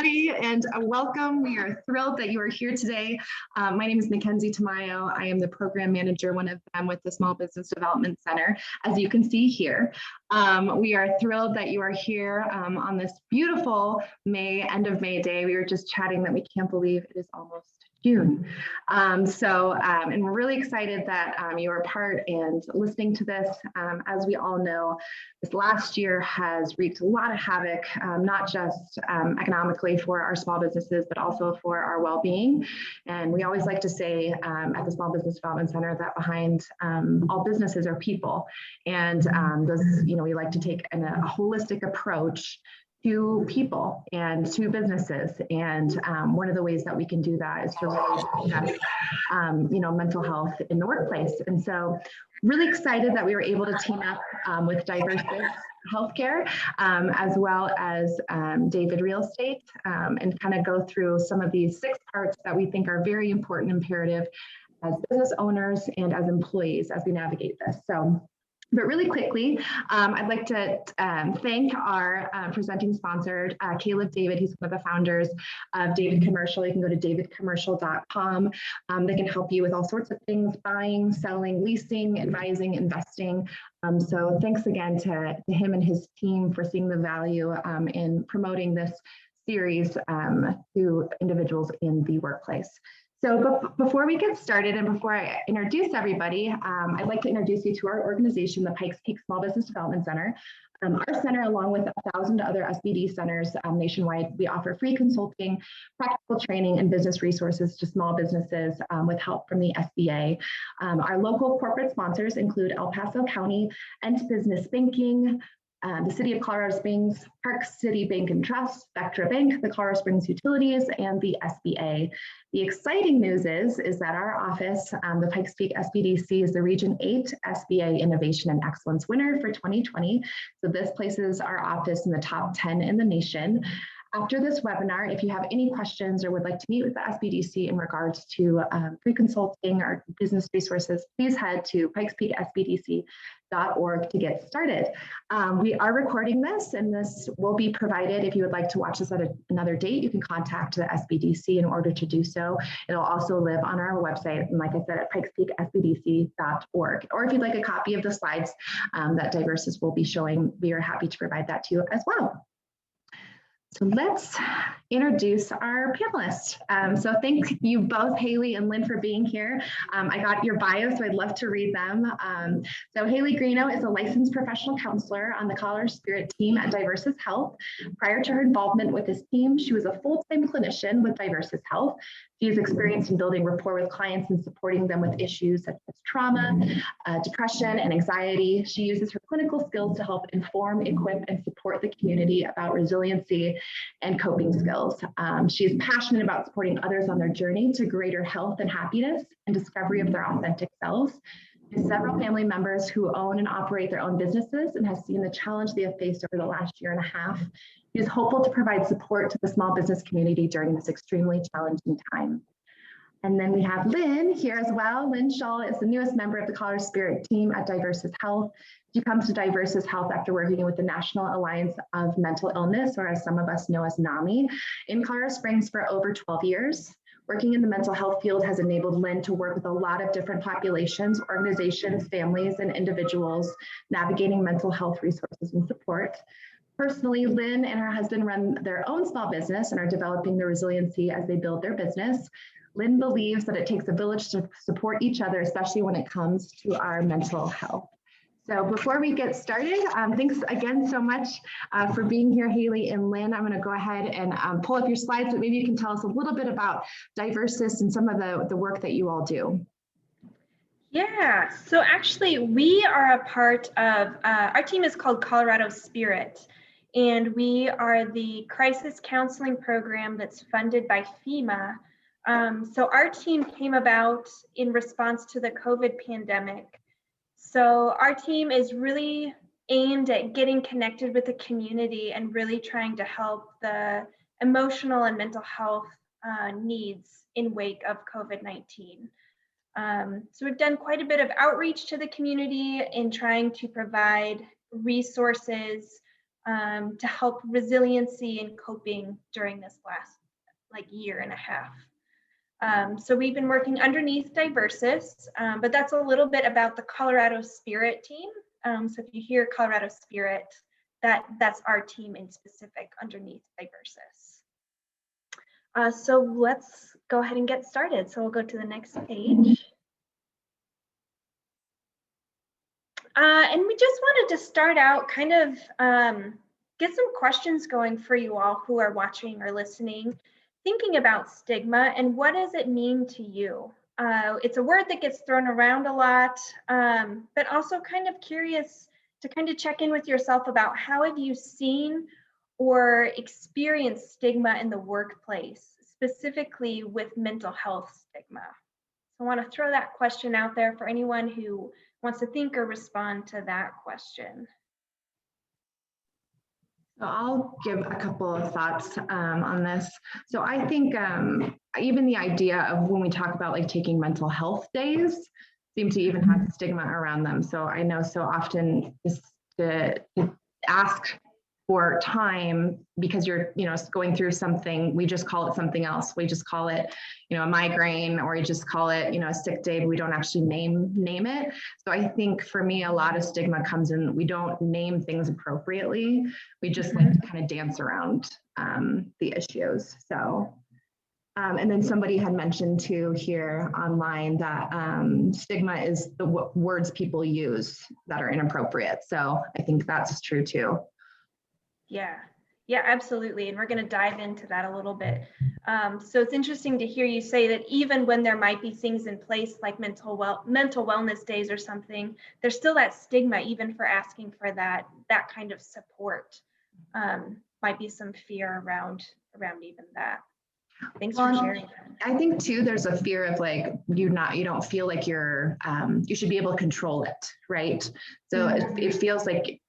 And welcome. We are thrilled that you are here today. My name is Mackenzie Tamayo. I am the program manager, one of them with the Small Business Development Center, as you can see here. We are thrilled that you are here on this beautiful end of May day. We were just chatting that we can't believe it is almost June. And we're really excited that you are part and listening to this. As we all know, this last year has wreaked a lot of havoc, not just economically for our small businesses, but also for our well-being. And we always like to say at the Small Business Development Center that behind all businesses are people. And we like to take a holistic approach to people and to businesses. And one of the ways that we can do that is to really discuss, mental health in the workplace. And so really excited that we were able to team up with Diverse Healthcare, as well as David Real Estate, and kind of go through some of these 6 parts that we think are very important, imperative as business owners and as employees as we navigate this. But really quickly, I'd like to thank our presenting sponsor, Caleb David. He's one of the founders of David Commercial. You can go to davidcommercial.com. They can help you with all sorts of things: buying, selling, leasing, advising, investing. So thanks again to him and his team for seeing the value in promoting this series to individuals in the workplace. So before we get started and before I introduce everybody, I'd like to introduce you to our organization, the Pikes Small Business Development Center. Our center, along with 1,000 other SBD centers nationwide, we offer free consulting, practical training, and business resources to small businesses with help from the SBA. Our local corporate sponsors include El Paso County, Ent Business Banking, the City of Colorado Springs, Parks City Bank and Trust, Vectra Bank, the Colorado Springs Utilities, and the SBA. The exciting news is that our office, the Pikes Peak SBDC, is the Region 8 SBA Innovation and Excellence winner for 2020. So this places our office in the top 10 in the nation. After this webinar, if you have any questions or would like to meet with the SBDC in regards to free consulting or business resources, please head to pikespeaksbdc.org to get started. We are recording this, and this will be provided. If you would like to watch this at another date, you can contact the SBDC in order to do so. It'll also live on our website, and like I said, at pikespeaksbdc.org. Or if you'd like a copy of the slides that Diverses will be showing, we are happy to provide that to you as well. So let's introduce our panelists. So thank you both, Haley and Lynn, for being here. I got your bio, so I'd love to read them. So Haley Greeno is a licensed professional counselor on the Colorado Spirit team at Diverses Health. Prior to her involvement with this team, she was a full-time clinician with Diverses Health. She is experienced in building rapport with clients and supporting them with issues such as trauma, depression, and anxiety. She uses her clinical skills to help inform, equip, and support the community about resiliency and coping skills. She is passionate about supporting others on their journey to greater health and happiness and discovery of their authentic selves. She has several family members who own and operate their own businesses and has seen the challenge they have faced over the last year and a half. She is hopeful to provide support to the small business community during this extremely challenging time. And then we have Lynn here as well. Lynn Shaw is the newest member of the Colorado Spirit team at Diverses Health. She comes to Diverses Health after working with the National Alliance of Mental Illness, or as some of us know as NAMI, in Colorado Springs for over 12 years. Working in the mental health field has enabled Lynn to work with a lot of different populations, organizations, families, and individuals navigating mental health resources and support. Personally, Lynn and her husband run their own small business and are developing the resiliency as they build their business. Lynn believes that it takes a village to support each other, especially when it comes to our mental health. So before we get started, thanks again so much for being here, Haley and Lynn. I'm going to go ahead and pull up your slides, but maybe you can tell us a little bit about Diverses and some of the work that you all do. Yeah, so actually we are a part of, our team is called Colorado Spirit, and we are the crisis counseling program that's funded by FEMA. So our team came about in response to the COVID pandemic. So our team is really aimed at getting connected with the community and really trying to help the emotional and mental health needs in wake of COVID-19. So we've done quite a bit of outreach to the community in trying to provide resources to help resiliency and coping during this last year and a half. So we've been working underneath Diversis, but that's a little bit about the Colorado Spirit team. So if you hear Colorado Spirit, that's our team in specific underneath Diversis. So let's go ahead and get started. So we'll go to the next page. And we just wanted to start out kind of get some questions going for you all who are watching or listening, thinking about stigma and what does it mean to you? It's a word that gets thrown around a lot, but also kind of curious to kind of check in with yourself about how have you seen or experienced stigma in the workplace, specifically with mental health stigma. So I want to throw that question out there for anyone who wants to think or respond to that question. So I'll give a couple of thoughts on this. So I think even the idea of when we talk about like taking mental health days seem to even have stigma around them. So I know so often is to ask for time because you're, going through something, we just call it something else. We just call it, a migraine, or we just call it, a sick day, but we don't actually name it. So I think for me, a lot of stigma comes in, we don't name things appropriately. We just like to kind of dance around the issues. So, and then somebody had mentioned too here online that stigma is the words people use that are inappropriate. So I think that's true too. Yeah, absolutely. And we're going to dive into that a little bit. So it's interesting to hear you say that even when there might be things in place like mental wellness days or something, there's still that stigma even for asking for that kind of support. Might be some fear around even that. Thanks for sharing that. I think too, there's a fear of like, you don't feel like you should be able to control it, right? So it feels like,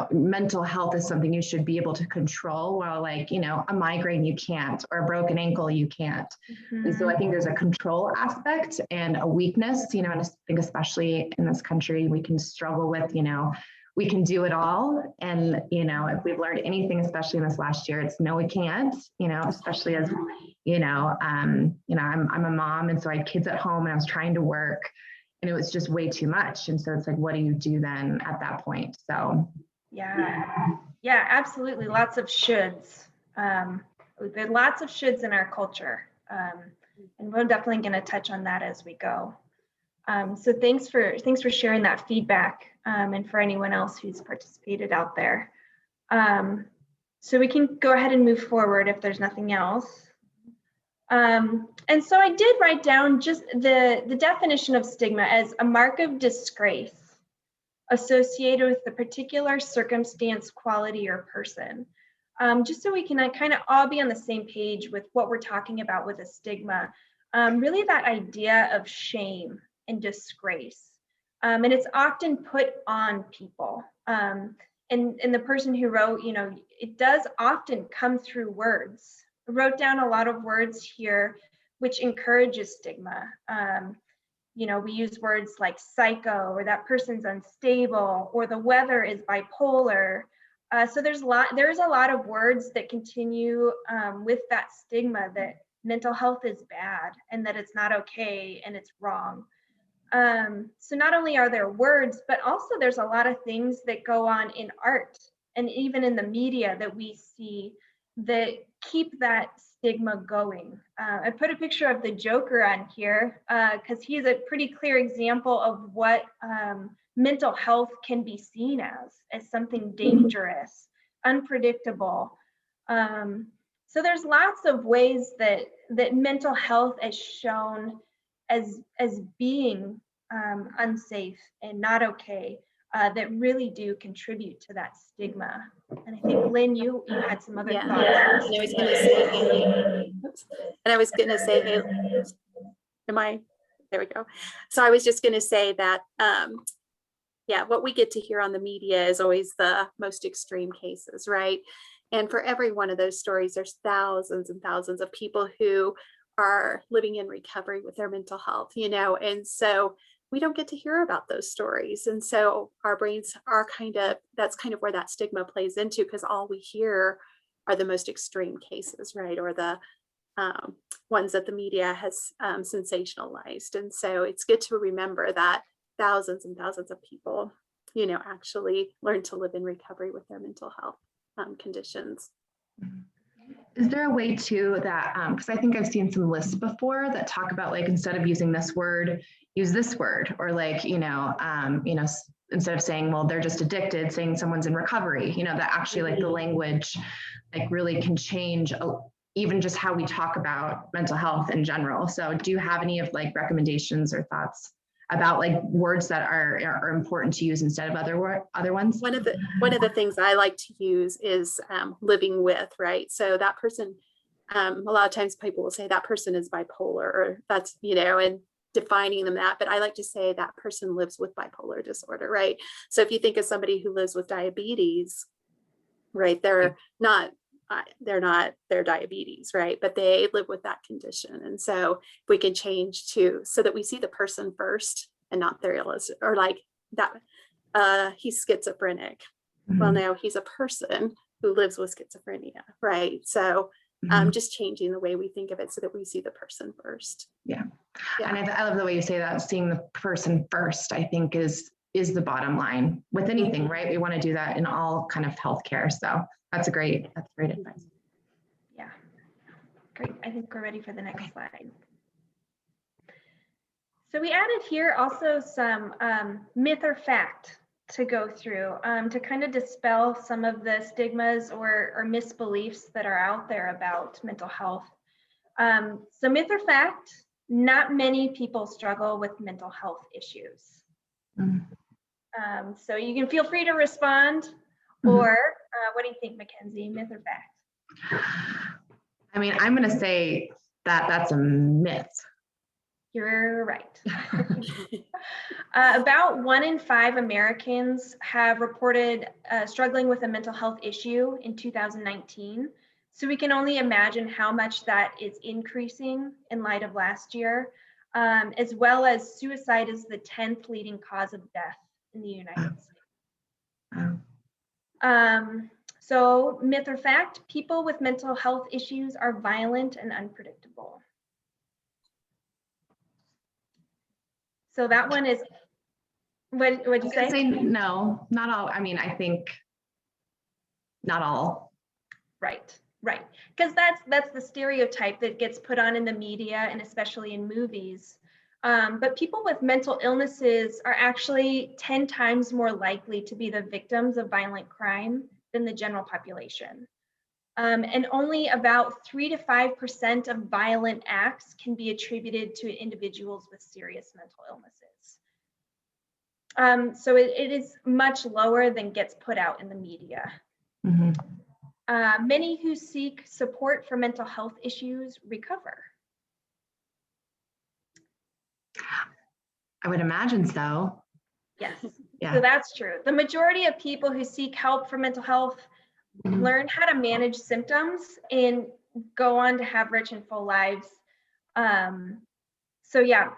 mental health is something you should be able to control, while like, a migraine you can't, or a broken ankle you can't. And so I think there's a control aspect and a weakness, and I think especially in this country, we can struggle with, we can do it all. And, if we've learned anything, especially in this last year, it's no, we can't, especially as, I'm a mom. And so I had kids at home and I was trying to work and it was just way too much. And so it's like, what do you do then at that point? So. Yeah, absolutely. Lots of shoulds. There are lots of shoulds in our culture. And we're definitely going to touch on that as we go. So thanks for sharing that feedback, and for anyone else who's participated out there. So we can go ahead and move forward if there's nothing else. And so I did write down just the definition of stigma as a mark of disgrace associated with the particular circumstance, quality, or person. Just so we can kind of all be on the same page with what we're talking about with a stigma. Really that idea of shame and disgrace. And it's often put on people. And the person who wrote, it does often come through words. I wrote down a lot of words here, which encourages stigma. We use words like psycho, or that person's unstable, or the weather is bipolar. So there is a lot of words that continue with that stigma that mental health is bad and that it's not okay and it's wrong. So not only are there words, but also there's a lot of things that go on in art and even in the media that we see that keep that stigma going. I put a picture of the Joker on here because he's a pretty clear example of what mental health can be seen as something dangerous, unpredictable. So there's lots of ways that mental health is shown as being unsafe and not okay, that really do contribute to that stigma. And I think, Lynn, you had some other thoughts. And I was going to say, hey, there we go. So I was just going to say that, what we get to hear on the media is always the most extreme cases, right? And for every one of those stories, there's thousands and thousands of people who are living in recovery with their mental health, and so we don't get to hear about those stories. And so our brains are that's kind of where that stigma plays into, because all we hear are the most extreme cases, right? Or the ones that the media has sensationalized. And so it's good to remember that thousands and thousands of people, actually learn to live in recovery with their mental health conditions. Is there a way too that, because I think I've seen some lists before that talk about, like, instead of using this word, use this word, or like, instead of saying, well, they're just addicted, saying someone's in recovery, that actually, like, the language, like, really can change even just how we talk about mental health in general. So do you have any of, like, recommendations or thoughts about, like, words that are important to use instead of other ones? One of the things I like to use is living with, right? So that person, a lot of times people will say that person is bipolar, or that's, and defining them that, but I like to say that person lives with bipolar disorder, right? So if you think of somebody who lives with diabetes, right, they're not their diabetes, right? But they live with that condition. And so if we can change so that we see the person first and not their illness, or like that, he's schizophrenic. Well, no, he's a person who lives with schizophrenia, right? So just changing the way we think of it so that we see the person first. Yeah. And I love the way you say that, seeing the person first, I think is the bottom line with anything, right? We want to do that in all kind of healthcare. So that's great advice. Yeah, great. I think we're ready for the next slide. So we added here also some myth or fact to go through to kind of dispel some of the stigmas or misbeliefs that are out there about mental health. So myth or fact, not many people struggle with mental health issues. So you can feel free to respond, or what do you think, Mackenzie, myth or fact? I mean, I'm going to say that that's a myth. You're right. About 1 in 5 Americans have reported struggling with a mental health issue in 2019. So we can only imagine how much that is increasing in light of last year, as well as suicide is the 10th leading cause of death in the United States. So myth or fact, people with mental health issues are violent and unpredictable. So that one is, what would you say? No, not all. I mean, I think not all. Right. Because that's the stereotype that gets put on in the media and especially in movies. But people with mental illnesses are actually 10 times more likely to be the victims of violent crime than the general population. And only about 3 to 5% of violent acts can be attributed to individuals with serious mental illnesses. So it is much lower than gets put out in the media. Many who seek support for mental health issues recover. I would imagine so. Yes, Yeah. So that's true. The majority of people who seek help for mental health learn how to manage symptoms and go on to have rich and full lives. So yeah,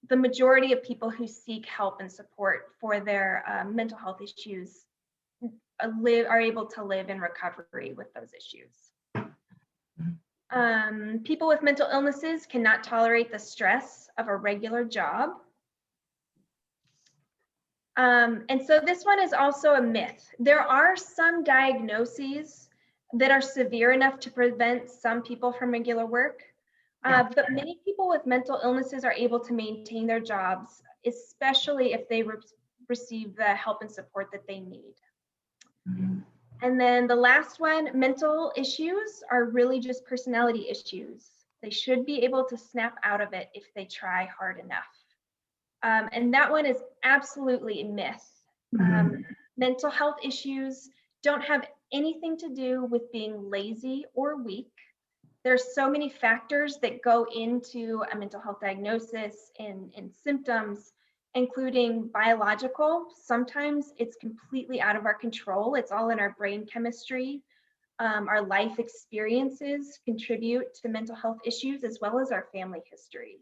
the majority of people who seek help and support for their mental health issues are able to live in recovery with those issues. People with mental illnesses cannot tolerate the stress of a regular job. And so this one is also a myth. There are some diagnoses that are severe enough to prevent some people from regular work, but many people with mental illnesses are able to maintain their jobs, especially if they receive the help and support that they need. And then the last one, mental issues are really just personality issues. They should be able to snap out of it if they try hard enough. And that one is absolutely a myth. Mental health issues don't have anything to do with being lazy or weak. There's so many factors that go into a mental health diagnosis and symptoms, including biological. Sometimes it's completely out of our control. It's all in our brain chemistry. Our life experiences contribute to mental health issues, as well as our family history.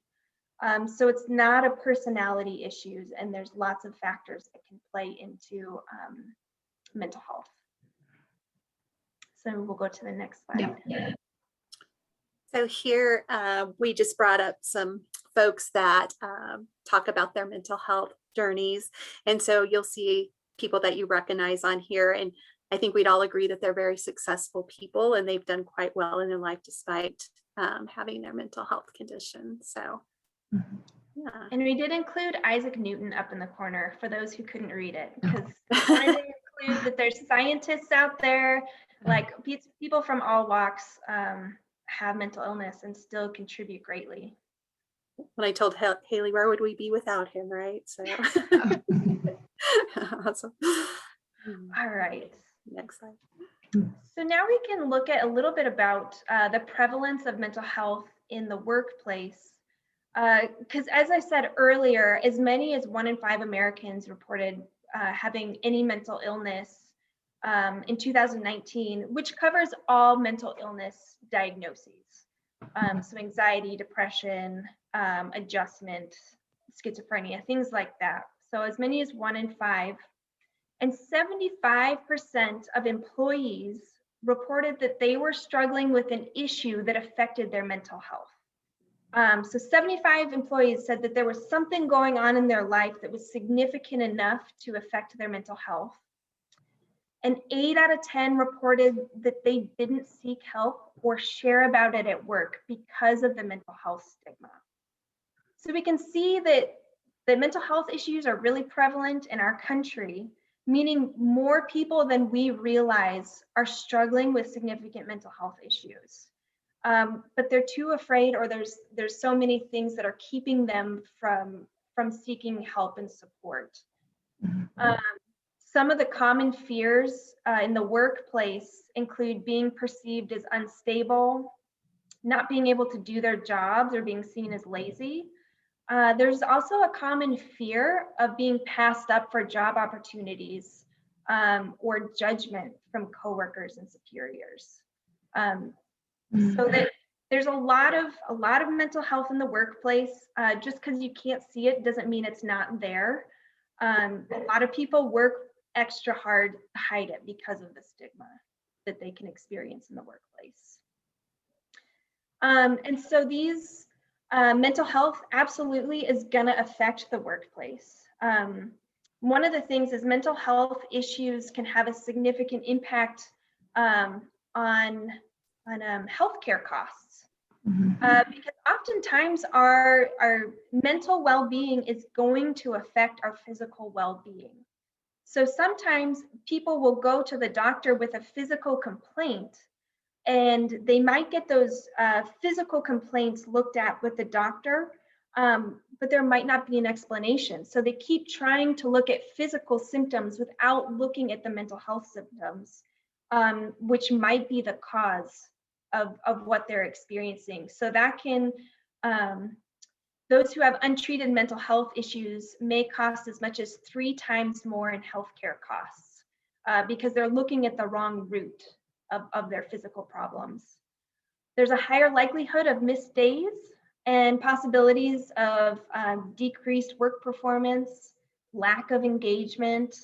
So it's not a personality issues, and there's lots of factors that can play into mental health. So we'll go to the next slide. Yeah. So here we just brought up some folks that talk about their mental health journeys. And so you'll see people that you recognize on here. And I think we'd all agree that they're very successful people and they've done quite well in their life despite having their mental health condition. So, yeah. And we did include Isaac Newton up in the corner for those who couldn't read it, because I wanted to include that there's scientists out there, like people from all walks have mental illness and still contribute greatly. When I told Haley, where would we be without him, right? So awesome. All right. Next slide. So now we can look at a little bit about the prevalence of mental health in the workplace. Because as I said earlier, as many as 1 in 5 Americans reported having any mental illness in 2019, which covers all mental illness diagnoses. So anxiety, depression, adjustment, schizophrenia, things like that. So as many as 1 in 5. And 75% of employees reported that they were struggling with an issue that affected their mental health. So 75 employees said that there was something going on in their life that was significant enough to affect their mental health. And 8 out of 10 reported that they didn't seek help or share about it at work because of the mental health stigma. So we can see that mental health issues are really prevalent in our country, meaning more people than we realize are struggling with significant mental health issues. But they're too afraid, or there's so many things that are keeping them from seeking help and support. Some of the common fears in the workplace include being perceived as unstable, not being able to do their jobs, or being seen as lazy. There's also a common fear of being passed up for job opportunities or judgment from coworkers and superiors. So that there's a lot of mental health in the workplace. Just because you can't see it doesn't mean it's not there. A lot of people work extra hard to hide it because of the stigma that they can experience in the workplace. And so these mental health absolutely is going to affect the workplace. One of the things is mental health issues can have a significant impact on healthcare costs. Because oftentimes our mental well-being is going to affect our physical well-being. So sometimes people will go to the doctor with a physical complaint, and they might get those physical complaints looked at with the doctor, but there might not be an explanation. So they keep trying to look at physical symptoms without looking at the mental health symptoms, which might be the cause of what they're experiencing. So that can, those who have untreated mental health issues may cost as much as 3 times more in healthcare costs because they're looking at the wrong root of their physical problems. There's a higher likelihood of missed days and possibilities of decreased work performance, lack of engagement,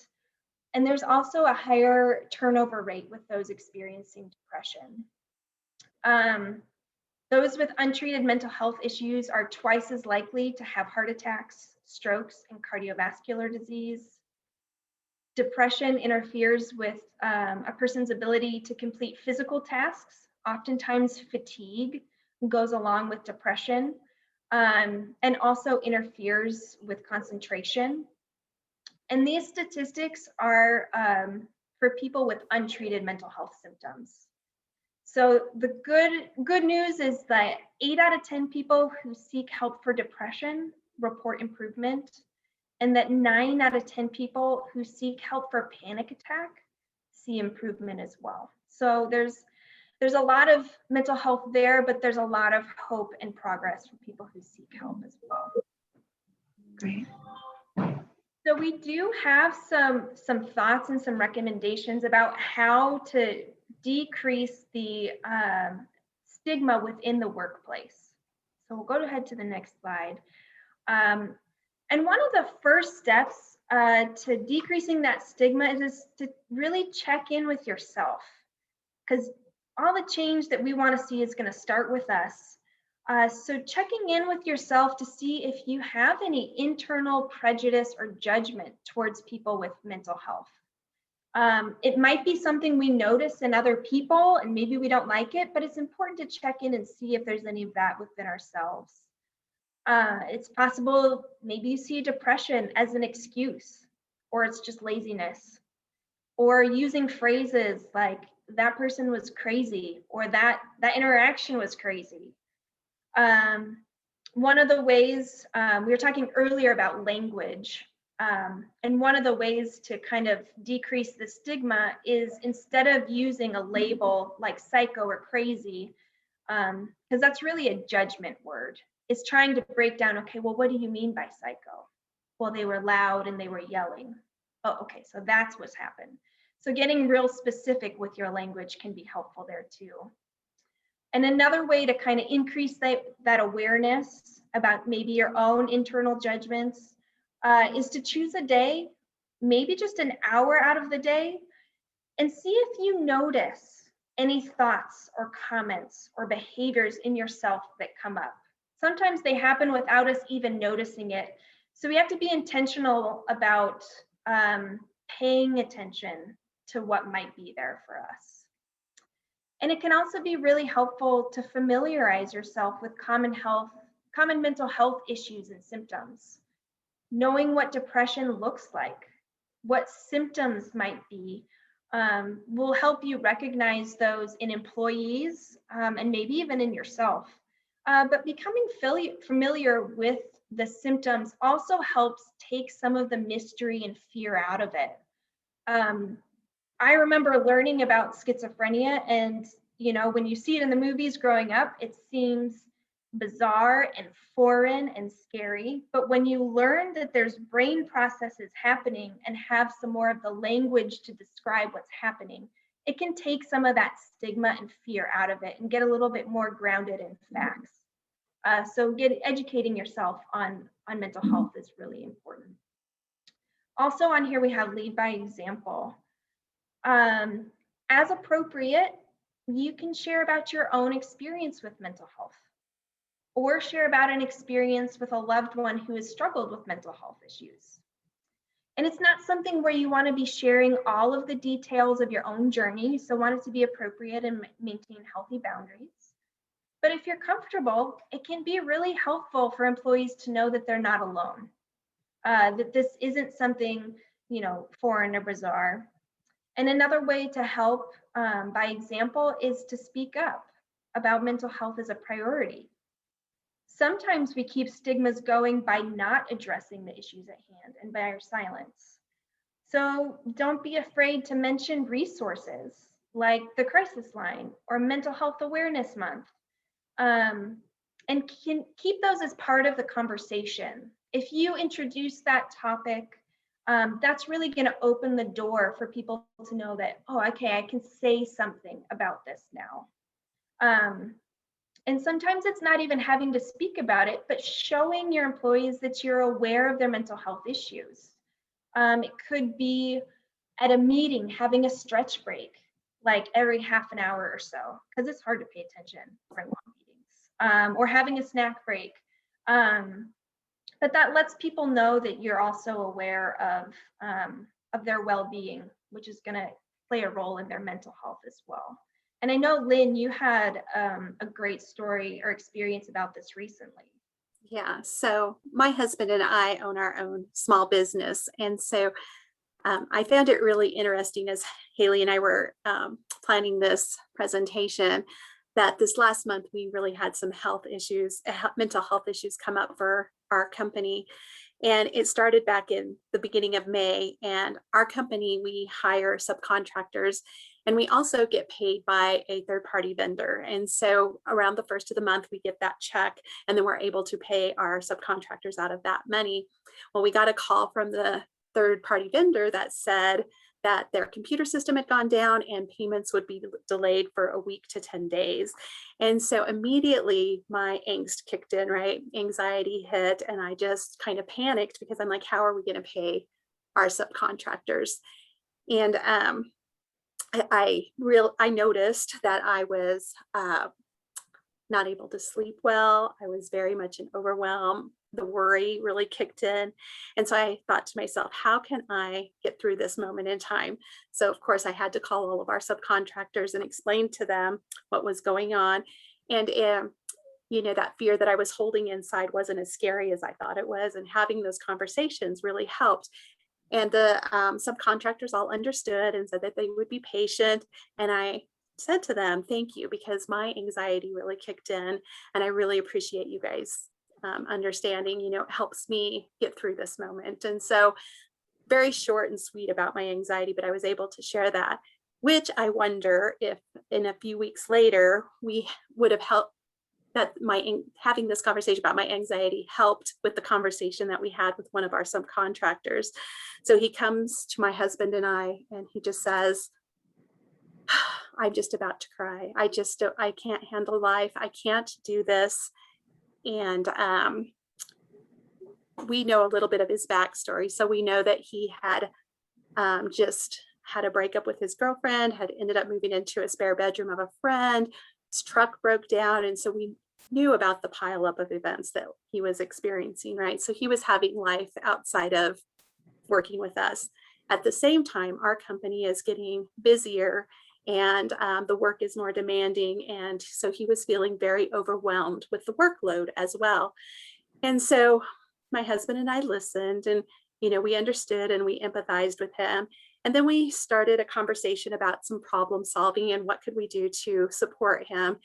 and there's also a higher turnover rate with those experiencing depression. Those with untreated mental health issues are twice as likely to have heart attacks, strokes, and cardiovascular disease. Depression interferes with a person's ability to complete physical tasks. Oftentimes fatigue goes along with depression, and also interferes with concentration. And these statistics are for people with untreated mental health symptoms. So the good news is that 8 out of 10 people who seek help for depression report improvement, and that 9 out of 10 people who seek help for panic attack see improvement as well. So there's a lot of mental health there, but there's a lot of hope and progress for people who seek help as well. Great. So we do have some thoughts and some recommendations about how to decrease the stigma within the workplace. So we'll go ahead to the next slide. And one of the first steps to decreasing that stigma is to really check in with yourself, because all the change that we want to see is going to start with us. So checking in with yourself to see if you have any internal prejudice or judgment towards people with mental health. It might be something we notice in other people and maybe we don't like it, but it's important to check in and see if there's any of that within ourselves. It's possible maybe you see depression as an excuse, or it's just laziness, or using phrases like that person was crazy, or that interaction was crazy. One of the ways we were talking earlier about language, and one of the ways to kind of decrease the stigma is instead of using a label like psycho or crazy, because that's really a judgment word, is trying to break down, okay, well, what do you mean by psycho? Well, they were loud and they were yelling. Oh, okay, so that's what's happened. So getting real specific with your language can be helpful there too. And another way to kind of increase that awareness about maybe your own internal judgments is to choose a day, maybe just an hour out of the day, and see if you notice any thoughts or comments or behaviors in yourself that come up. Sometimes they happen without us even noticing it. So we have to be intentional about paying attention to what might be there for us. And it can also be really helpful to familiarize yourself with common mental health issues and symptoms. Knowing what depression looks like, what symptoms might be, will help you recognize those in employees and maybe even in yourself. But becoming familiar with the symptoms also helps take some of the mystery and fear out of it. I remember learning about schizophrenia, and when you see it in the movies growing up, it seems bizarre and foreign and scary. But when you learn that there's brain processes happening and have some more of the language to describe what's happening, it can take some of that stigma and fear out of it and get a little bit more grounded in facts. So educating yourself on mental health is really important. Also on here, we have lead by example. As appropriate, you can share about your own experience with mental health, or share about an experience with a loved one who has struggled with mental health issues. And it's not something where you want to be sharing all of the details of your own journey, so want it to be appropriate and maintain healthy boundaries. But if you're comfortable, it can be really helpful for employees to know that they're not alone, that this isn't something, foreign or bizarre. And another way to help by example is to speak up about mental health as a priority. Sometimes we keep stigmas going by not addressing the issues at hand and by our silence. So don't be afraid to mention resources like the Crisis Line or Mental Health Awareness Month, and can keep those as part of the conversation. If you introduce that topic, that's really going to open the door for people to know that, oh, okay, I can say something about this now. And sometimes it's not even having to speak about it, but showing your employees that you're aware of their mental health issues. It could be at a meeting, having a stretch break, like every half an hour or so, because it's hard to pay attention during long meetings, or having a snack break. But that lets people know that you're also aware of their well-being, which is going to play a role in their mental health as well. And I know, Lynn, you had a great story or experience about this recently. Yeah, so my husband and I own our own small business. And so I found it really interesting as Haley and I were planning this presentation, that this last month we really had some mental health issues come up for our company. And it started back in the beginning of May. And our company, we hire subcontractors, and we also get paid by a third-party vendor. And so around the first of the month, we get that check, and then we're able to pay our subcontractors out of that money. Well, we got a call from the third-party vendor that said that their computer system had gone down and payments would be delayed for a week to 10 days. And so immediately my angst kicked in, right? Anxiety hit, and I just kind of panicked because I'm like, how are we going to pay our subcontractors? And I noticed that I was not able to sleep well. I was very much in overwhelm. The worry really kicked in. And so I thought to myself, how can I get through this moment in time? So of course I had to call all of our subcontractors and explain to them what was going on. And that fear that I was holding inside wasn't as scary as I thought it was. And having those conversations really helped. And the subcontractors all understood and said that they would be patient. And I said to them, thank you, because my anxiety really kicked in. And I really appreciate you guys understanding, it helps me get through this moment. And so very short and sweet about my anxiety, but I was able to share that, which I wonder if in a few weeks later, we would have helped that having this conversation about my anxiety helped with the conversation that we had with one of our subcontractors. So he comes to my husband and I, and he just says, I'm just about to cry. I can't handle life. I can't do this. And we know a little bit of his backstory. So we know that he had just had a breakup with his girlfriend, had ended up moving into a spare bedroom of a friend. His truck broke down. And so we knew about the pileup of events that he was experiencing, right? So he was having life outside of working with us. At the same time, our company is getting busier and the work is more demanding. And so he was feeling very overwhelmed with the workload as well. And so my husband and I listened, and, we understood and we empathized with him. And then we started a conversation about some problem solving and what could we do to support him.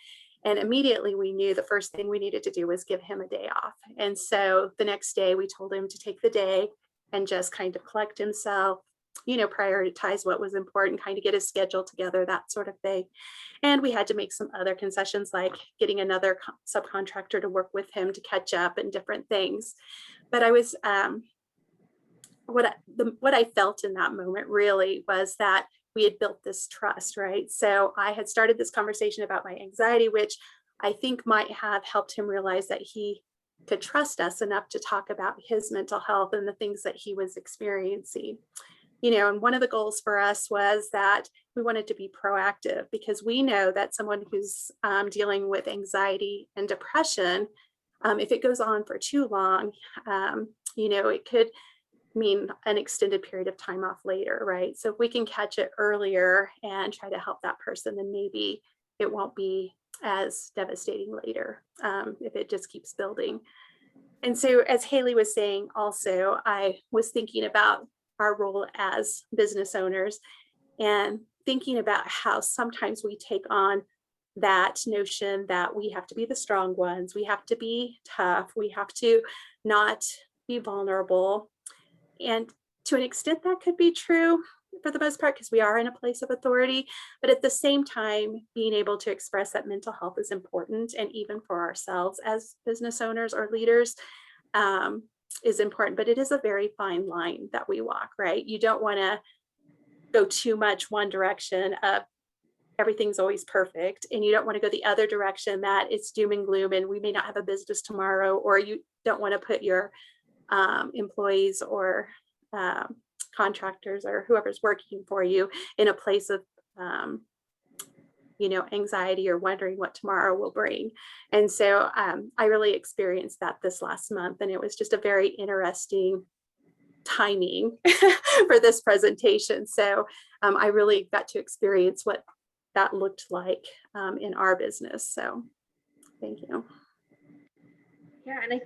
And immediately we knew the first thing we needed to do was give him a day off. And so the next day we told him to take the day and just kind of collect himself, prioritize what was important, kind of get his schedule together, that sort of thing. And we had to make some other concessions, like getting another subcontractor to work with him to catch up and different things. But I was, what I felt in that moment really was that we had built this trust, right? So I had started this conversation about my anxiety, which I think might have helped him realize that he could trust us enough to talk about his mental health and the things that he was experiencing. And one of the goals for us was that we wanted to be proactive, because we know that someone who's dealing with anxiety and depression, if it goes on for too long, it could mean an extended period of time off later, right? So if we can catch it earlier and try to help that person, then maybe it won't be as devastating later if it just keeps building. And so as Haley was saying, also, I was thinking about our role as business owners and thinking about how sometimes we take on that notion that we have to be the strong ones, we have to be tough, we have to not be vulnerable. And to an extent that could be true for the most part, because we are in a place of authority, but at the same time, being able to express that mental health is important. And even for ourselves as business owners or leaders, is important, but it is a very fine line that we walk, right? You don't want to go too much one direction of everything's always perfect, and you don't want to go the other direction that it's doom and gloom and we may not have a business tomorrow, or you don't want to put your employees or contractors or whoever's working for you in a place of anxiety or wondering what tomorrow will bring. And so I really experienced that this last month, and it was just a very interesting timing for this presentation. So I really got to experience what that looked like in our business. So thank you. Yeah, and I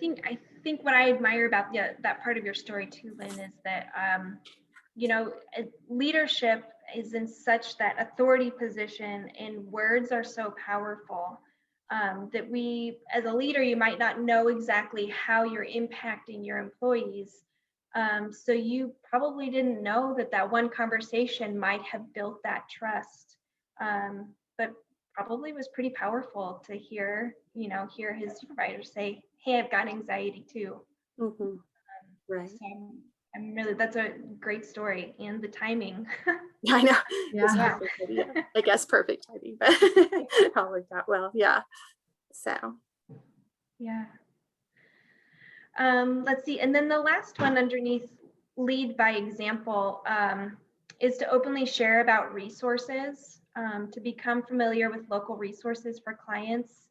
think what I admire about that part of your story too, Lynn, is that leadership is in such that authority position, and words are so powerful that we, as a leader, you might not know exactly how you're impacting your employees. So you probably didn't know that one conversation might have built that trust, but probably was pretty powerful to hear his supervisor say, "Hey, I've got anxiety too." Mm-hmm. Right. So That's a great story, and the timing. I know. Yeah. It's perfect video. I guess perfect timing, but all worked out well. Yeah. So. Yeah. Let's see. And then the last one underneath lead by example is to openly share about resources, to become familiar with local resources for clients,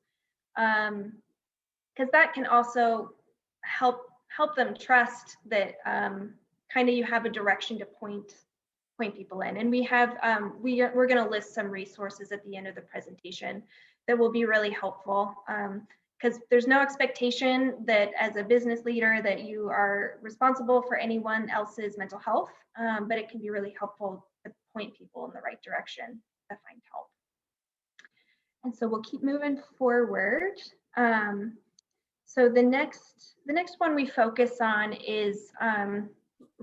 because that can also help them trust that kind of you have a direction to point people in. And we have we're going to list some resources at the end of the presentation that will be really helpful, because there's no expectation that as a business leader that you are responsible for anyone else's mental health, but it can be really helpful to point people in the right direction to find help. And so we'll keep moving forward. So the next one we focus on is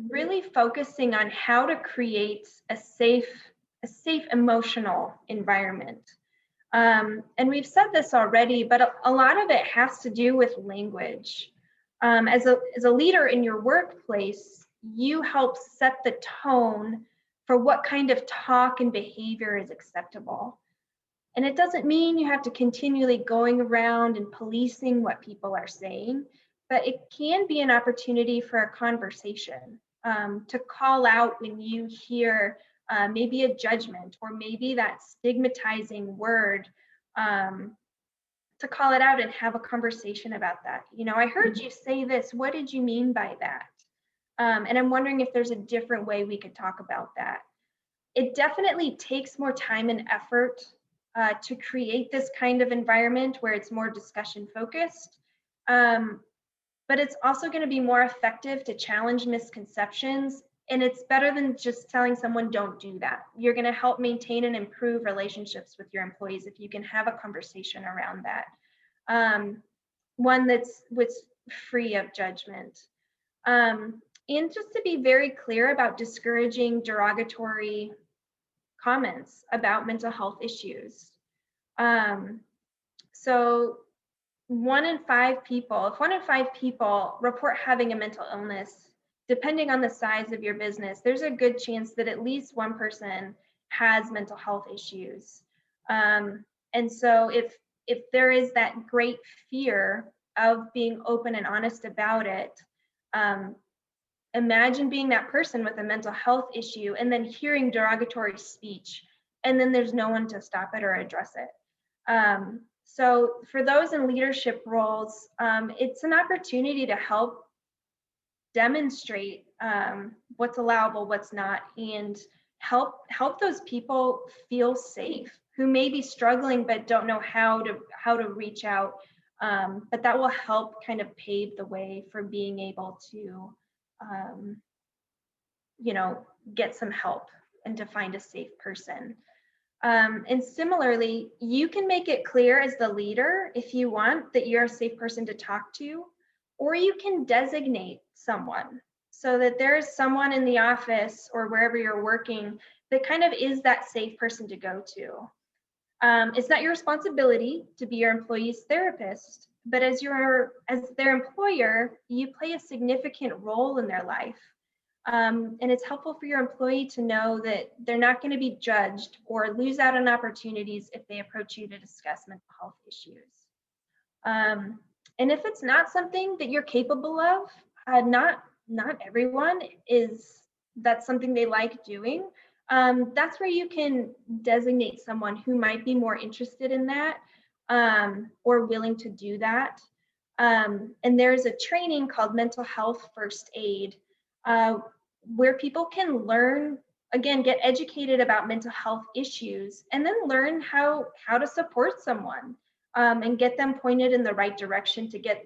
really focusing on how to create a safe emotional environment. And we've said this already, but a lot of it has to do with language. As a leader in your workplace, you help set the tone for what kind of talk and behavior is acceptable. And it doesn't mean you have to continually going around and policing what people are saying, but it can be an opportunity for a conversation, to call out when you hear maybe a judgment or maybe that stigmatizing word, to call it out and have a conversation about that. You know, I heard you say this. What did you mean by that? And I'm wondering if there's a different way we could talk about that. It definitely takes more time and effort to create this kind of environment where it's more discussion focused. But it's also going to be more effective to challenge misconceptions. And it's better than just telling someone don't do that. You're going to help maintain and improve relationships with your employees if you can have a conversation around that. One that's free of judgment. And just to be very clear about discouraging derogatory comments about mental health issues. So if 1 in 5 people report having a mental illness, depending on the size of your business, there's a good chance that at least one person has mental health issues. And so if there is that great fear of being open and honest about it, imagine being that person with a mental health issue and then hearing derogatory speech, and then there's no one to stop it or address it. So for those in leadership roles, it's an opportunity to help demonstrate what's allowable, what's not, and help those people feel safe who may be struggling but don't know how to reach out. But that will help kind of pave the way for being able to get some help and to find a safe person. And similarly, you can make it clear as the leader if you want that you're a safe person to talk to, or you can designate someone so that there is someone in the office or wherever you're working that kind of is that safe person to go to. It's not your responsibility to be your employee's therapist, but as their employer, you play a significant role in their life. And it's helpful for your employee to know that they're not going to be judged or lose out on opportunities if they approach you to discuss mental health issues. And if it's not something that you're capable of, not everyone that's something they like doing. That's where you can designate someone who might be more interested in that, or willing to do that. And there's a training called Mental Health First Aid, where people can learn, again, get educated about mental health issues, and then learn how to support someone, and get them pointed in the right direction to get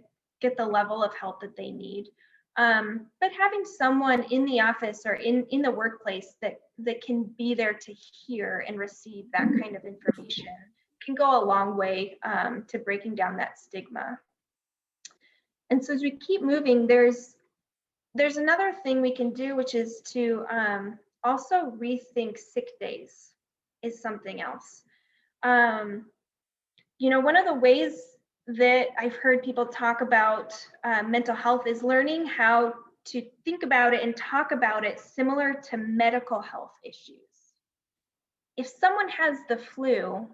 the level of help that they need. But having someone in the office or in the workplace that can be there to hear and receive that kind of information can go a long way to breaking down that stigma. And so as we keep moving, there's another thing we can do, which is to also rethink sick days is something else. One of the ways that I've heard people talk about mental health is learning how to think about it and talk about it similar to medical health issues. If someone has the flu,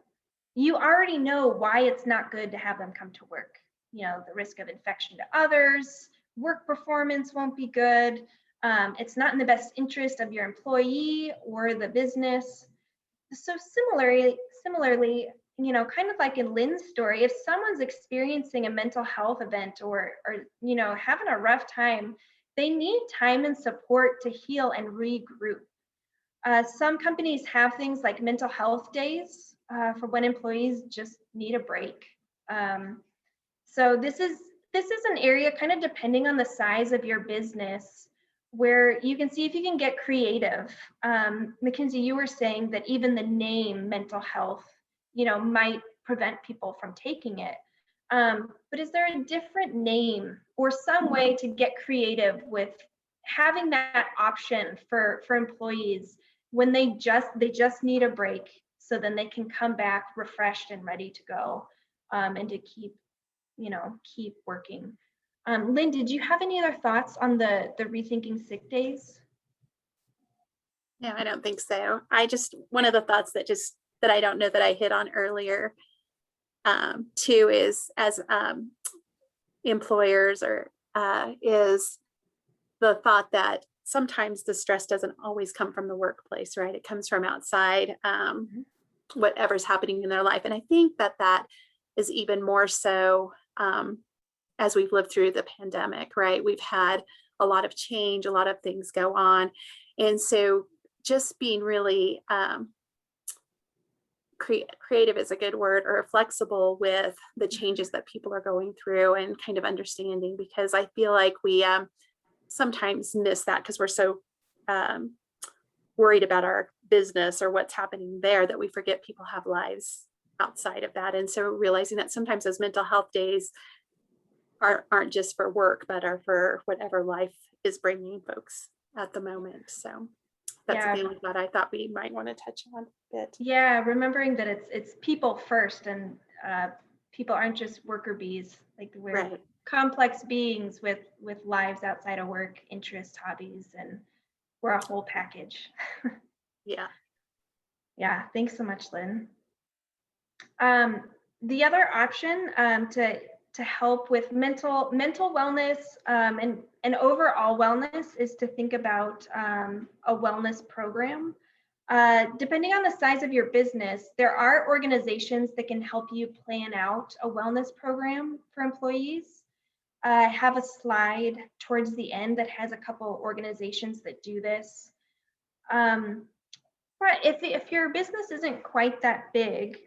you already know why it's not good to have them come to work. You know, the risk of infection to others, work performance won't be good. It's not in the best interest of your employee or the business. So similarly, you know, kind of like in Lynn's story, if someone's experiencing a mental health event or you know, having a rough time, they need time and support to heal and regroup. Some companies have things like mental health days for when employees just need a break. So this is an area, kind of depending on the size of your business, where you can see if you can get creative. Mackenzie, you were saying that even the name mental health, you know, might prevent people from taking it. But is there a different name or some way to get creative with having that option for employees when they just need a break, so then they can come back refreshed and ready to go, and to keep working. Lynn, did you have any other thoughts on the rethinking sick days? No, I don't think so. One of the thoughts that I don't know that I hit on earlier, too, is as employers is the thought that sometimes the stress doesn't always come from the workplace, right? It comes from outside, whatever's happening in their life. And I think that is even more so as we've lived through the pandemic, right? We've had a lot of change, a lot of things go on. And so just being really creative is a good word, or flexible with the changes that people are going through, and kind of understanding, because I feel like we sometimes miss that because we're so worried about our business or what's happening there, that we forget people have lives outside of that. And so realizing that sometimes those mental health days aren't just for work, but are for whatever life is bringing folks at the moment. So that's the only thought I thought we might want to touch on a bit. Yeah, remembering that it's people first, and people aren't just worker bees. Like, we're complex beings with lives outside of work, interests, hobbies, and we're a whole package. Yeah, thanks so much, Lynn. The other option to help with mental wellness and overall wellness is to think about a wellness program. Depending on the size of your business, there are organizations that can help you plan out a wellness program for employees. I have a slide towards the end that has a couple organizations that do this. But if your business isn't quite that big,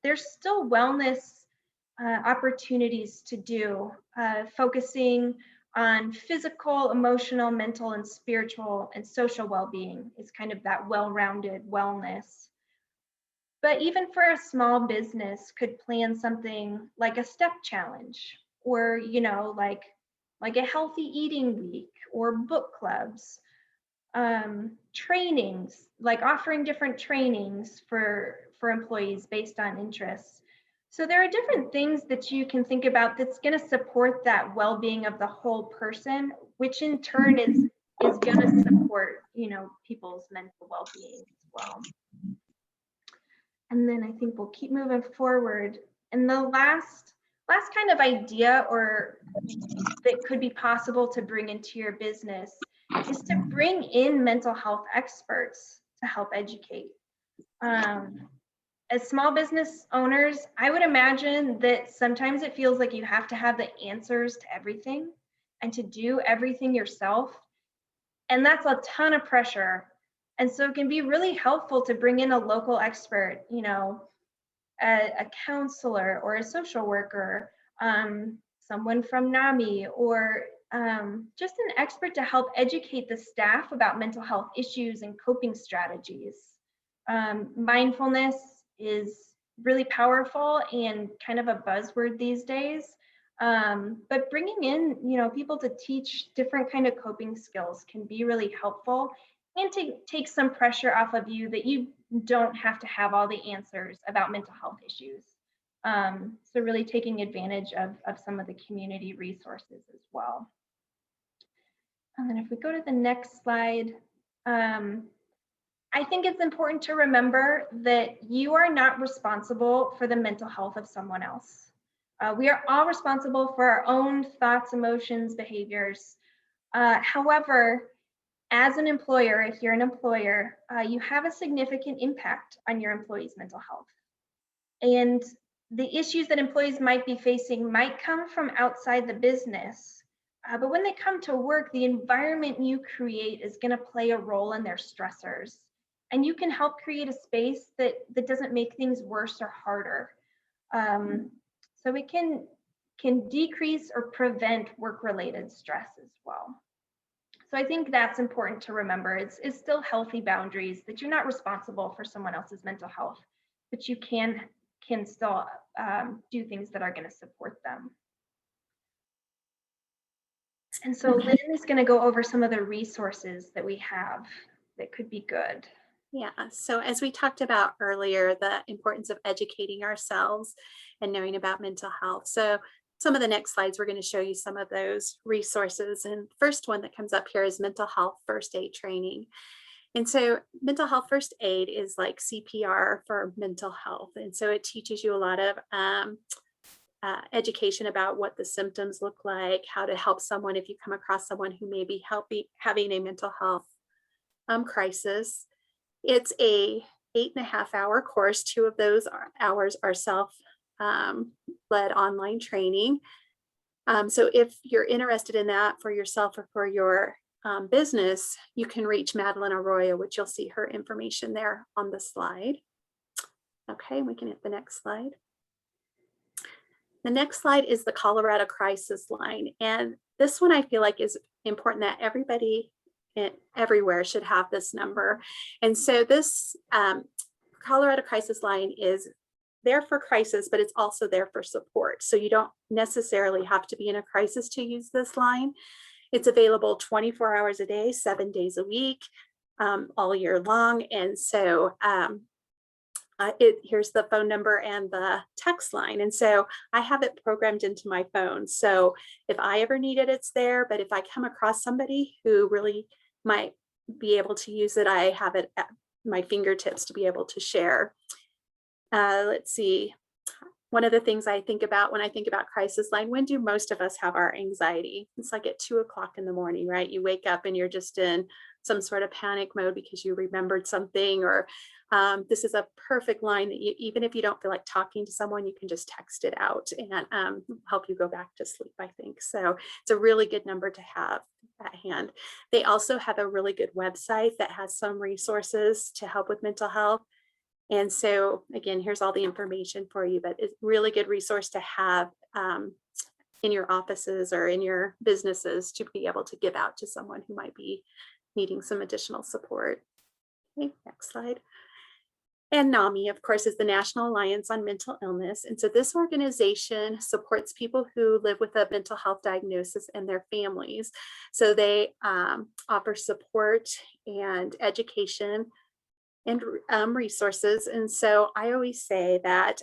there's still wellness opportunities to do, focusing on physical, emotional, mental, and spiritual and social well-being is kind of that well-rounded wellness. But even for a small business, could plan something like a step challenge, or like a healthy eating week, or book clubs, trainings, like offering different trainings for employees based on interests. So there are different things that you can think about that's going to support that well-being of the whole person, which in turn is going to support, people's mental well-being as well. And then I think we'll keep moving forward. And the last kind of idea or that could be possible to bring into your business is to bring in mental health experts to help educate. As small business owners, I would imagine that sometimes it feels like you have to have the answers to everything and to do everything yourself. And that's a ton of pressure. And so it can be really helpful to bring in a local expert, a counselor or a social worker, someone from NAMI, or just an expert to help educate the staff about mental health issues and coping strategies. Mindfulness is really powerful and kind of a buzzword these days, but bringing in people to teach different kind of coping skills can be really helpful, and to take some pressure off of you that you don't have to have all the answers about mental health issues. So really taking advantage of some of the community resources as well. And then if we go to the next slide, I think it's important to remember that you are not responsible for the mental health of someone else. We are all responsible for our own thoughts, emotions, behaviors. However, as an employer, if you're an employer, you have a significant impact on your employees' mental health. And the issues that employees might be facing might come from outside the business. But when they come to work, the environment you create is going to play a role in their stressors. And you can help create a space that doesn't make things worse or harder. So it can decrease or prevent work-related stress as well. So I think that's important to remember. It's still healthy boundaries, that you're not responsible for someone else's mental health, but you can still do things that are going to support them. And so Lynn is going to go over some of the resources that we have that could be good. Yeah, so as we talked about earlier, the importance of educating ourselves and knowing about mental health. So some of the next slides, we're going to show you some of those resources. And first one that comes up here is mental health first aid training. And so mental health first aid is like CPR for mental health. And so it teaches you a lot of education about what the symptoms look like, how to help someone if you come across someone who may be having a mental health crisis. It's a 8.5-hour course. 2 of those hours are self-led online training. So if you're interested in that for yourself or for your business, you can reach Madeline Arroyo, which you'll see her information there on the slide. Okay, we can hit the next slide. The next slide is the Colorado Crisis Line. And this one I feel like is important that everybody everywhere should have this number. And so this Colorado Crisis Line is there for crisis, but it's also there for support. So you don't necessarily have to be in a crisis to use this line. It's available 24 hours a day, 7 days a week, all year long. And so here's the phone number and the text line. And so I have it programmed into my phone. So if I ever need it, it's there. But if I come across somebody who really might be able to use it, I have it at my fingertips to be able to share. Let's see. One of the things I think about when I think about crisis line, when do most of us have our anxiety? It's like at 2 o'clock in the morning, right? You wake up and you're just in some sort of panic mode because you remembered something, or this is a perfect line that even if you don't feel like talking to someone, you can just text it out and help you go back to sleep, I think. So it's a really good number to have at hand. They also have a really good website that has some resources to help with mental health. And so again, here's all the information for you, but it's a really good resource to have in your offices or in your businesses to be able to give out to someone who might be needing some additional support. Okay, next slide. And NAMI, of course, is the National Alliance on Mental Illness. And so this organization supports people who live with a mental health diagnosis and their families. So they offer support and education and resources. And so I always say that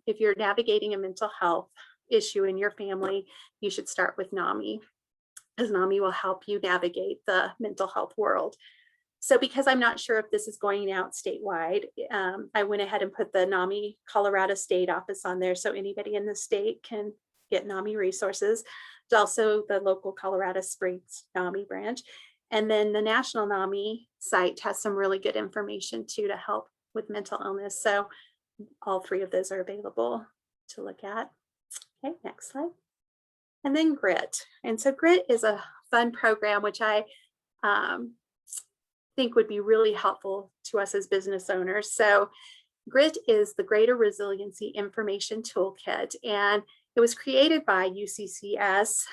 if you're navigating a mental health issue in your family, you should start with NAMI, because NAMI will help you navigate the mental health world. So because I'm not sure if this is going out statewide, I went ahead and put the NAMI Colorado State office on there so anybody in the state can get NAMI resources. There's also the local Colorado Springs NAMI branch. And then the National NAMI site has some really good information too to help with mental illness. So all 3 of those are available to look at. Okay, next slide. And then GRIT. And so GRIT is a fun program, which I think would be really helpful to us as business owners. So GRIT is the Greater Resiliency Information Toolkit, and it was created by UCCS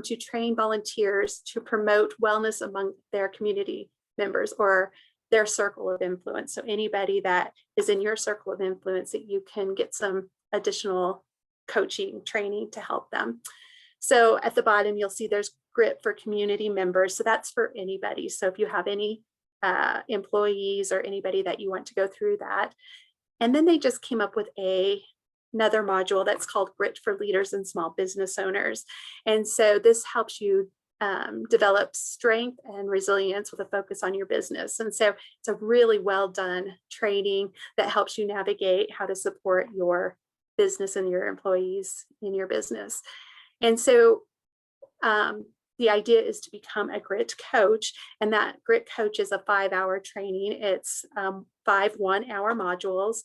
to train volunteers to promote wellness among their community members or their circle of influence. So anybody that is in your circle of influence, that you can get some additional coaching training to help them. So at the bottom, you'll see there's GRIT for community members. So that's for anybody. So if you have any employees or anybody that you want to go through that. And then they just came up with another module that's called GRIT for leaders and small business owners. And so this helps you develop strength and resilience with a focus on your business. And so it's a really well done training that helps you navigate how to support your business and your employees in your business. And so the idea is to become a grit coach, and that grit coach is a 5-hour training. It's 5 1-hour modules,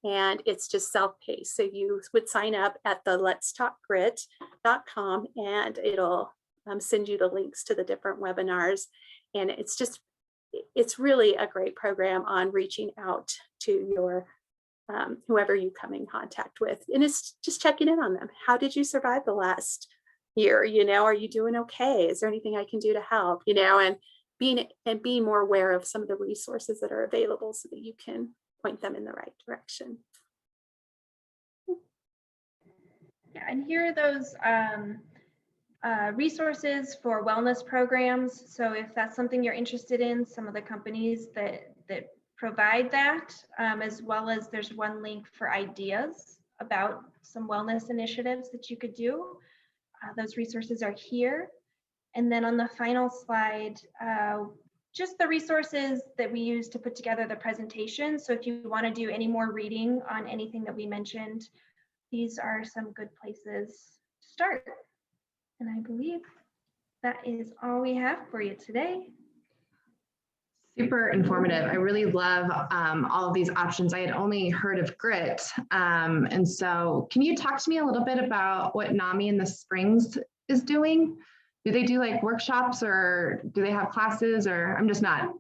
and it's just self-paced. So you would sign up at the letstalkgrit.com, and it'll send you the links to the different webinars. And it's really a great program on reaching out to your whoever you come in contact with. And it's just checking in on them. How did you survive the last year? Are you doing okay? Is there anything I can do to help? And being more aware of some of the resources that are available so that you can point them in the right direction. Yeah, and here are those resources for wellness programs. So if that's something you're interested in, some of the companies that provide that, as well as there's one link for ideas about some wellness initiatives that you could do. Those resources are here. And then on the final slide, just the resources that we use to put together the presentation. So if you want to do any more reading on anything that we mentioned, these are some good places to start. And I believe that is all we have for you today. Super informative. I really love all of these options. I had only heard of grit. And so can you talk to me a little bit about what NAMI in the Springs is doing? Do they do like workshops, or do they have classes, or I'm just not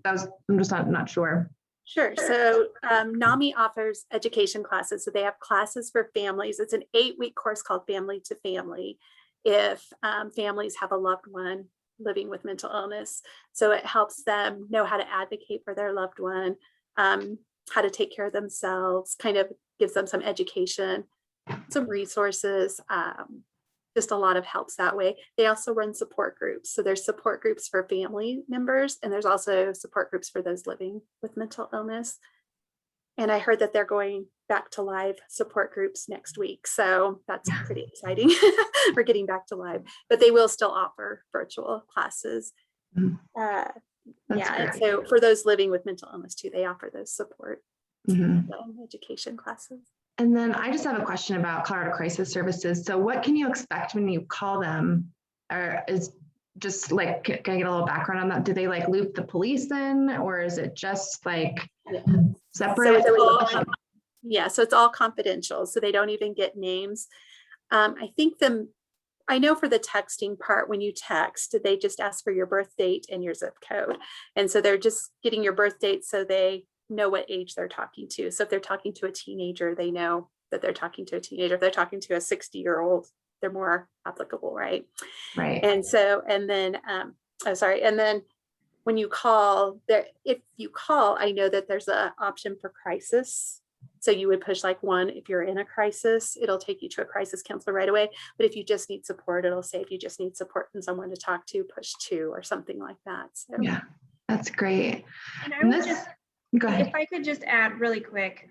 sure. Sure. So NAMI offers education classes. So they have classes for families. It's an 8-week course called Family to Family, if families have a loved one living with mental illness. So it helps them know how to advocate for their loved one, how to take care of themselves, kind of gives them some education, some resources, just a lot of helps that way. They also run support groups. So there's support groups for family members, and there's also support groups for those living with mental illness. And I heard that they're going back to live support groups next week. So that's pretty exciting. We're getting back to live, but they will still offer virtual classes. And so for those living with mental illness too, they offer those support education classes. And then I just have a question about Colorado Crisis Services. So what can you expect when you call them? Or is just like, can I get a little background on that? Do they like loop the police in, or is it just like separate? So it's all confidential. So they don't even get names. I know for the texting part, when you text, they just ask for your birth date and your zip code. And so they're just getting your birth date so they know what age they're talking to. So if they're talking to a teenager, they know that they're talking to a teenager. If they're talking to a 60-year-old, they're more applicable, right? Right. And so, and then when you call, if you call, I know that there's an option for crisis. So you would push like 1 if you're in a crisis. It'll take you to a crisis counselor right away. But if you just need support, it'll say if you just need support and someone to talk to, push 2 or something like that. So yeah, that's great. And I would go ahead. If I could just add really quick,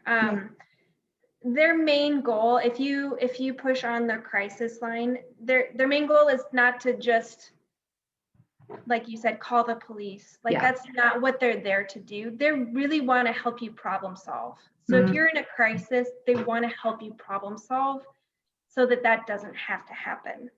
their main goal, if you push on the crisis line, their main goal is not to just, like you said, call the police. Like that's not what they're there to do. They really want to help you problem solve. So if you're in a crisis, they want to help you problem solve so that doesn't have to happen.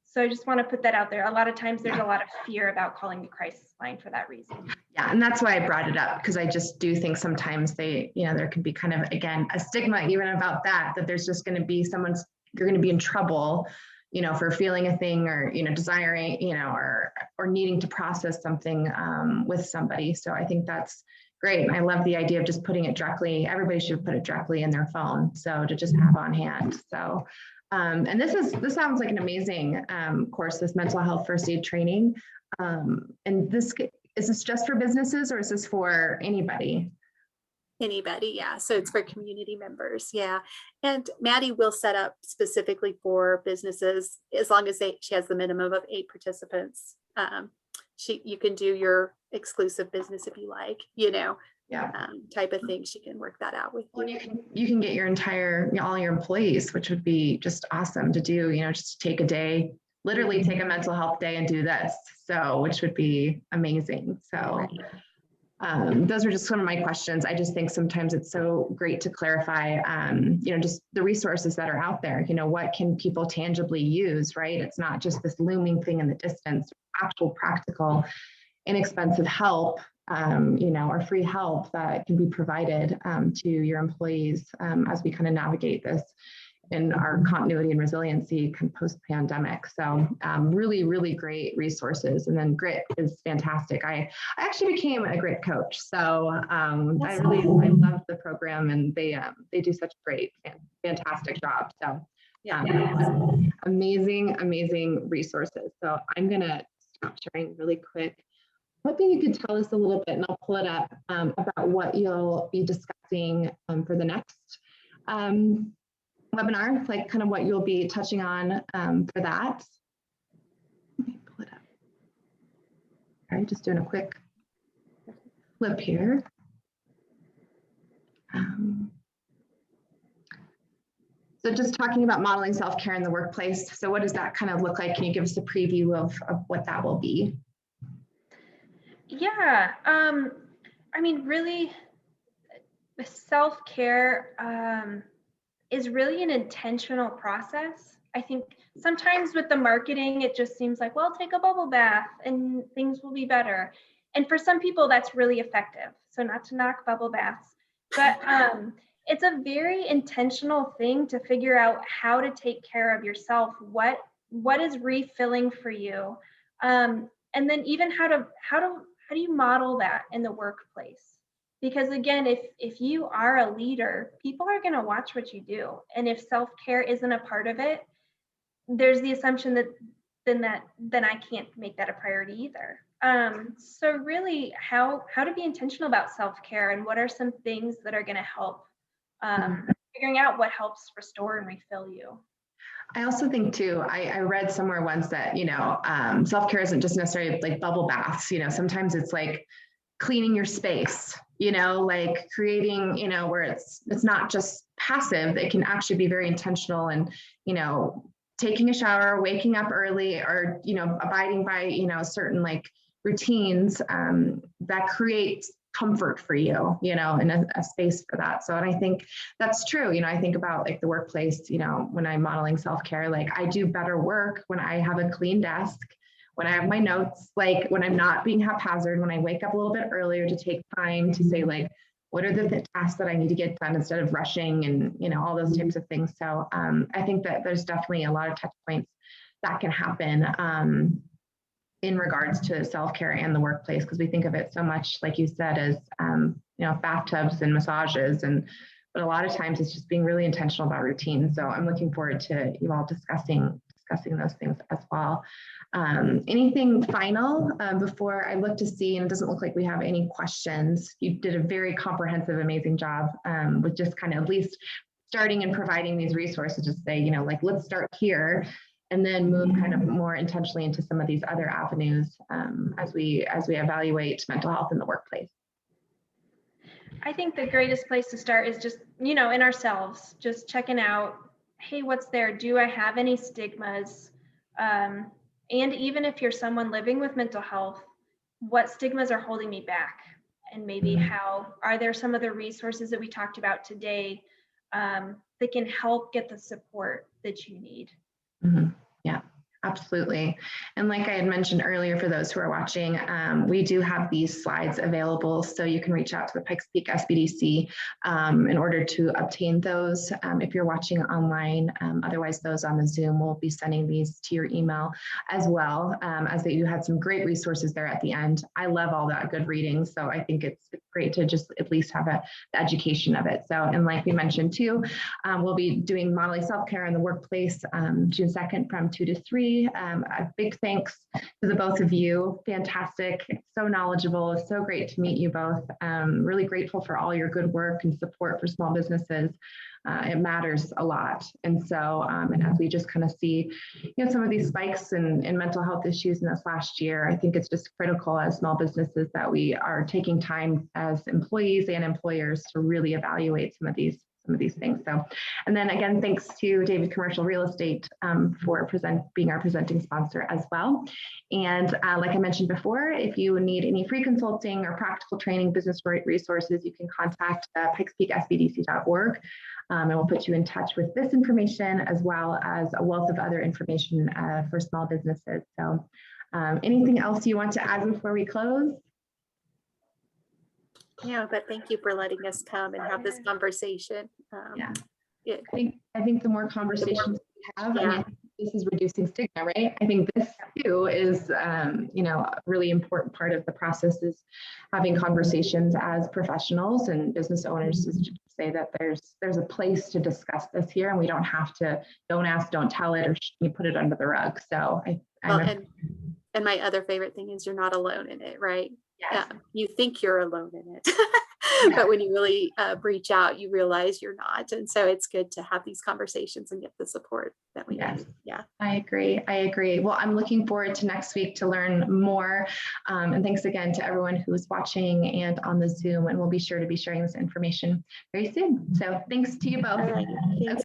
So I just want to put that out there. A lot of times there's a lot of fear about calling the crisis line for that reason. Yeah, and that's why I brought it up, because I just do think sometimes there can be kind of, again, a stigma even about that there's just going to be you're going to be in trouble, for feeling a thing or, desiring, or needing to process something with somebody. So I think that's great. I love the idea of just putting it directly. Everybody should put it directly in their phone. So to just have on hand. So, and this sounds like an amazing course, this mental health first aid training. And is this just for businesses, or is this for anybody? Anybody, yeah. So it's for community members, yeah. And Maddie will set up specifically for businesses as long as she has the minimum of 8 participants. You can do your exclusive business if you like, type of thing. She can work that out with you. Well, you can get your all your employees, which would be just awesome to do. Just take a day, literally take a mental health day and do this. So, which would be amazing. So those are just some of my questions. I just think sometimes it's so great to clarify, just the resources that are out there. What can people tangibly use, right? It's not just this looming thing in the distance, actual practical, inexpensive help, or free help that can be provided to your employees as we kind of navigate this in our continuity and resiliency post-pandemic. So really, really great resources. And then grit is fantastic. I actually became a grit coach. So I love the program, and they do such a great, fantastic job. So amazing resources. So I'm gonna stop sharing really quick. Hoping you could tell us a little bit, and I'll pull it up, about what you'll be discussing for the next webinar, like kind of what you'll be touching on for that. Let me pull it up. All right, just doing a quick flip here. So just talking about modeling self-care in the workplace. So what does that kind of look like? Can you give us a preview of what that will be? Yeah, really, self-care is really an intentional process. I think sometimes with the marketing, it just seems like, well, take a bubble bath and things will be better. And for some people, that's really effective. So not to knock bubble baths, but it's a very intentional thing to figure out how to take care of yourself. What is refilling for you? And then even how do you model that in the workplace? Because again, if you are a leader, people are going to watch what you do. And if self-care isn't a part of it, there's the assumption that then I can't make that a priority either. So really how to be intentional about self-care, and what are some things that are going to help figuring out what helps restore and refill you. I also think too, I read somewhere once that, self-care isn't just necessarily like bubble baths. Sometimes it's like cleaning your space, like creating, where it's not just passive, it can actually be very intentional, and, taking a shower, waking up early, or, abiding by, certain like routines that create comfort for you, in a space for that. So, and I think that's true. I think about like the workplace, when I'm modeling self-care, like I do better work when I have a clean desk, when I have my notes, like when I'm not being haphazard, when I wake up a little bit earlier to take time to say like, what are the tasks that I need to get done instead of rushing, and, all those types of things. So I think that there's definitely a lot of touch points that can happen in regards to self-care and the workplace, because we think of it so much, like you said, as, bathtubs and massages, but a lot of times it's just being really intentional about routine. So I'm looking forward to you all discussing those things as well. Anything final before I look to see, and it doesn't look like we have any questions. You did a very comprehensive, amazing job with just kind of at least starting and providing these resources to say, like, let's start here and then move kind of more intentionally into some of these other avenues as we evaluate mental health in the workplace. I think the greatest place to start is just, in ourselves, just checking out, hey, what's there? Do I have any stigmas? And even if you're someone living with mental health, what stigmas are holding me back? And maybe how are there some of the resources that we talked about today that can help get the support that you need? Mm-hmm. Yeah, absolutely. And like I had mentioned earlier, for those who are watching, we do have these slides available, so you can reach out to the Pikes Peak SBDC in order to obtain those if you're watching online. Otherwise, those on the Zoom will be sending these to your email as well, as that you had some great resources there at the end. I love all that good reading, so I think it's great to just at least have the education of it. So, and like we mentioned too, we'll be doing modeling self-care in the workplace June 2nd from 2 to 3. A big thanks to the both of you. Fantastic, so knowledgeable. It's so great to meet you both. Really grateful for all your good work and support for small businesses. It matters a lot. And so, and as we just kind of see, some of these spikes in mental health issues in this last year, I think it's just critical as small businesses that we are taking time as employees and employers to really evaluate some of these some of these things. So, and then again, thanks to David Commercial Real Estate for being our presenting sponsor as well. And like I mentioned before, if you need any free consulting or practical training, business resources, you can contact pikespeaksbdc.org. And we'll put you in touch with this information as well as a wealth of other information for small businesses. So anything else you want to add before we close? Yeah, but thank you for letting us come and have this conversation. Yeah. Yeah. I think the more conversations we have, Yeah. I mean, this is reducing stigma, right? I think this too is, you know, a really important part of the process is having conversations as professionals and business owners is to say that there's a place to discuss this here, and we don't have to, don't ask, don't tell it, or you put it under the rug. So And my other favorite thing is you're not alone in it, right? yes. You think you're alone in it, Yeah. but when you really reach out, you realize you're not. And so it's good to have these conversations and get the support that we Yes. need. Yeah. I agree. Well, I'm looking forward to next week to learn more. And thanks again to everyone who's watching and on the Zoom, and we'll be sure to be sharing this information very soon. So thanks to you both. All right. Thanks.